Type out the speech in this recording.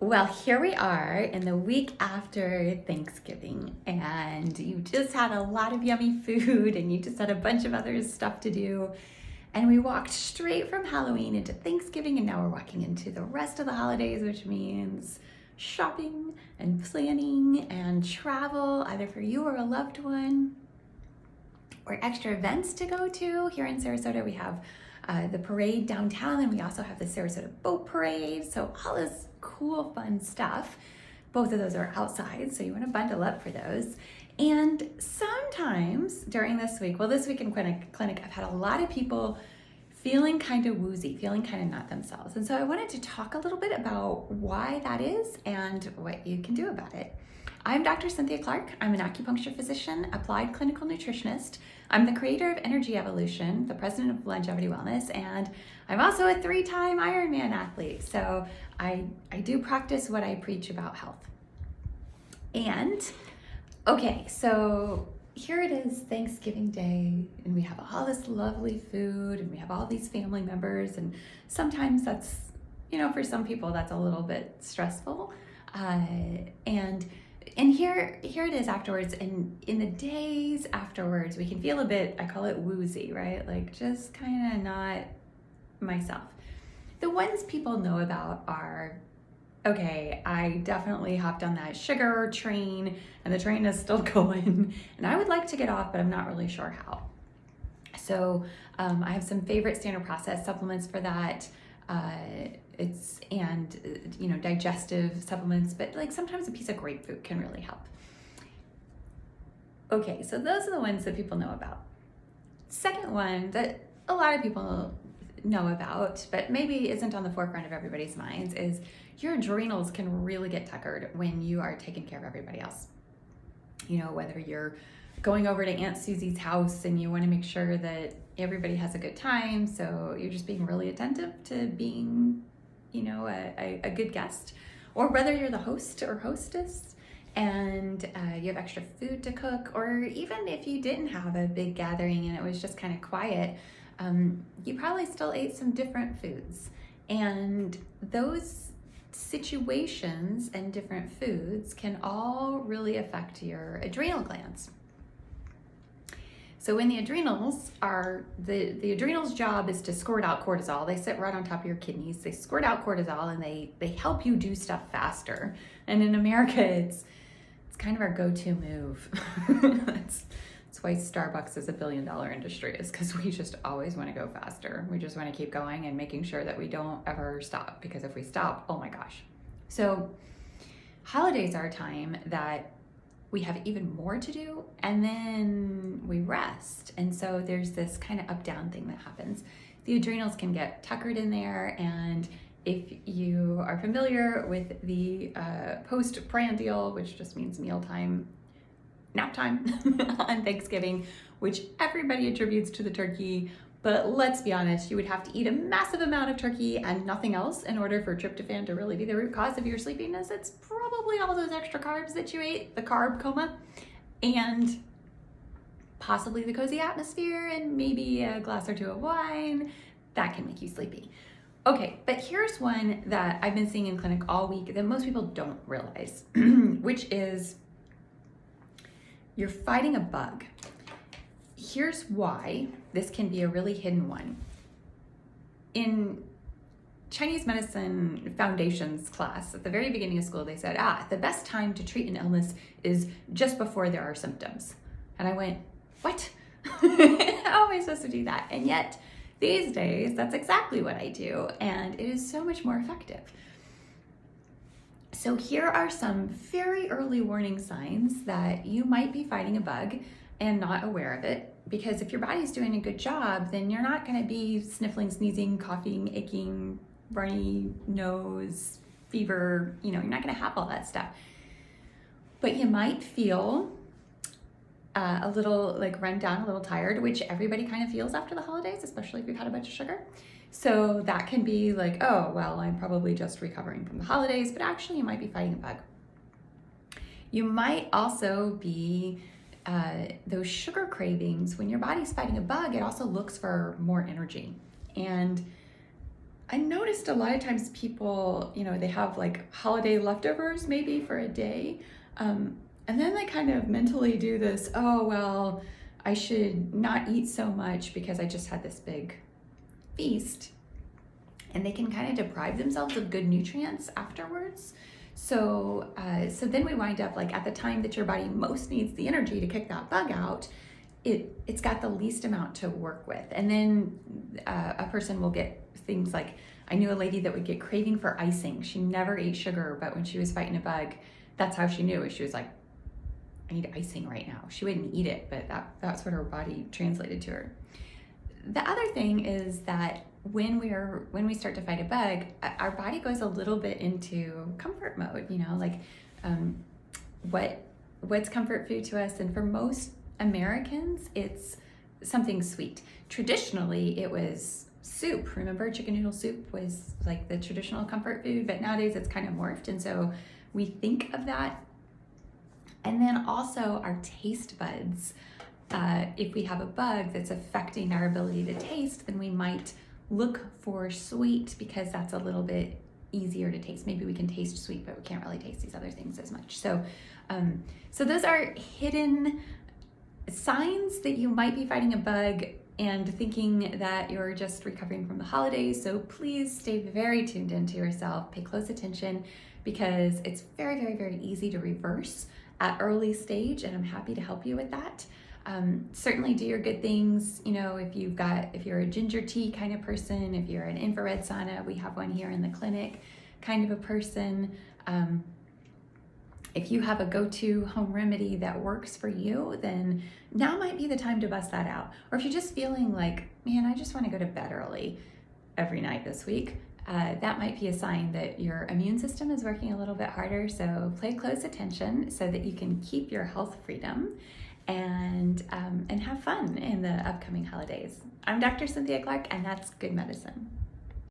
Well, here we are in the week after Thanksgiving, and you just had a lot of yummy food and you just had a bunch of other stuff to do. And we walked straight from Halloween into Thanksgiving, and now we're walking into the rest of the holidays, which means shopping and planning and travel, either for you or a loved one, or extra events to go to. Here in Sarasota, we have the parade downtown, and we also have the Sarasota Boat Parade. So all this cool, fun stuff. Both of those are outside, so you want to bundle up for those. And sometimes during this week, well, this week in clinic, I've had a lot of people feeling kind of woozy, feeling kind of not themselves. And so I wanted to talk a little bit about why that is and what you can do about it. I'm Dr. Cynthia Clark. I'm an acupuncture physician, applied clinical nutritionist. I'm the creator of Energy Evolution, the president of Longevity Wellness, and I'm also a 3-time Ironman athlete. So I do practice what I preach about health. And okay, so here it is, Thanksgiving Day, and we have all this lovely food, and we have all these family members, and sometimes that's, for some people that's a little bit stressful. And here it is afterwards, and in the days afterwards, we can feel a bit, I call it woozy, right? Like just kind of not myself. The ones people know about are, okay, I definitely hopped on that sugar train, and the train is still going, and I would like to get off, but I'm not really sure how. So I have some favorite standard process supplements for that. Digestive supplements, but like sometimes a piece of grapefruit can really help. Okay, so those are the ones that people know about. Second one that a lot of people know about, but maybe isn't on the forefront of everybody's minds, is your adrenals can really get tuckered when you are taking care of everybody else. Whether you're going over to Aunt Susie's house and you want to make sure that everybody has a good time, so you're just being really attentive to being, a good guest, or whether you're the host or hostess and you have extra food to cook, or even if you didn't have a big gathering and it was just kind of quiet, you probably still ate some different foods. And those situations and different foods can all really affect your adrenal glands. So when the adrenals are, the adrenals' job is to squirt out cortisol. They sit right on top of your kidneys. They squirt out cortisol, and they help you do stuff faster. And in America, it's kind of our go-to move. That's why Starbucks is a $1 billion industry, is because we just always want to go faster. We just want to keep going and making sure that we don't ever stop, because if we stop, oh my gosh. So holidays are a time that we have even more to do, and then we rest. And so there's this kind of up-down thing that happens. The adrenals can get tuckered in there, and if you are familiar with the postprandial, which just means mealtime, nap time on Thanksgiving, which everybody attributes to the turkey, but let's be honest, you would have to eat a massive amount of turkey and nothing else in order for tryptophan to really be the root cause of your sleepiness. It's probably all those extra carbs that you ate, the carb coma, and possibly the cozy atmosphere, and maybe a glass or two of wine. That can make you sleepy. Okay, but here's one that I've been seeing in clinic all week that most people don't realize, which is you're fighting a bug. Here's why this can be a really hidden one. In Chinese medicine foundations class, at the very beginning of school, they said, the best time to treat an illness is just before there are symptoms. And I went, what? How am I supposed to do that? And yet, these days, that's exactly what I do, and it is so much more effective. So here are some very early warning signs that you might be fighting a bug and not aware of it, because if your body's doing a good job, then you're not going to be sniffling, sneezing, coughing, aching, runny nose, fever, you're not going to have all that stuff. But you might feel a little run down, a little tired, which everybody kind of feels after the holidays, especially if you've had a bunch of sugar. So that can be like, oh, well, I'm probably just recovering from the holidays, but actually you might be fighting a bug. You might also be those sugar cravings. When your body's fighting a bug, it also looks for more energy. And I noticed a lot of times people, they have like holiday leftovers maybe for a day. And then they kind of mentally do this, oh, well, I should not eat so much because I just had this big feast. And they can kind of deprive themselves of good nutrients afterwards. So then we wind up like at the time that your body most needs the energy to kick that bug out, it's got the least amount to work with. And then a person will get things like, I knew a lady that would get craving for icing. She never ate sugar, but when she was fighting a bug, that's how she knew it. She was like, I need icing right now. She wouldn't eat it, but that's what her body translated to her. The other thing is that when we start to fight a bug, our body goes a little bit into comfort mode, what's comfort food to us. And for most Americans, it's something sweet. Traditionally, it was soup. Remember, chicken noodle soup was like the traditional comfort food, but nowadays it's kind of morphed. And so we think of that. And then also our taste buds. If we have a bug that's affecting our ability to taste, then we might look for sweet because that's a little bit easier to taste. Maybe we can taste sweet, but we can't really taste these other things as much. So those are hidden signs that you might be fighting a bug and thinking that you're just recovering from the holidays. So please stay very tuned into yourself, pay close attention, because it's very, very, very easy to reverse at early stage, and I'm happy to help you with that. Certainly do your good things. If you're a ginger tea kind of person, if you're an infrared sauna, we have one here in the clinic kind of a person. If you have a go-to home remedy that works for you, then now might be the time to bust that out. Or if you're just feeling like, man, I just want to go to bed early every night this week, that might be a sign that your immune system is working a little bit harder. So pay close attention so that you can keep your health freedom and have fun in the upcoming holidays. I'm Dr. Cynthia Clark, and that's Good Medicine.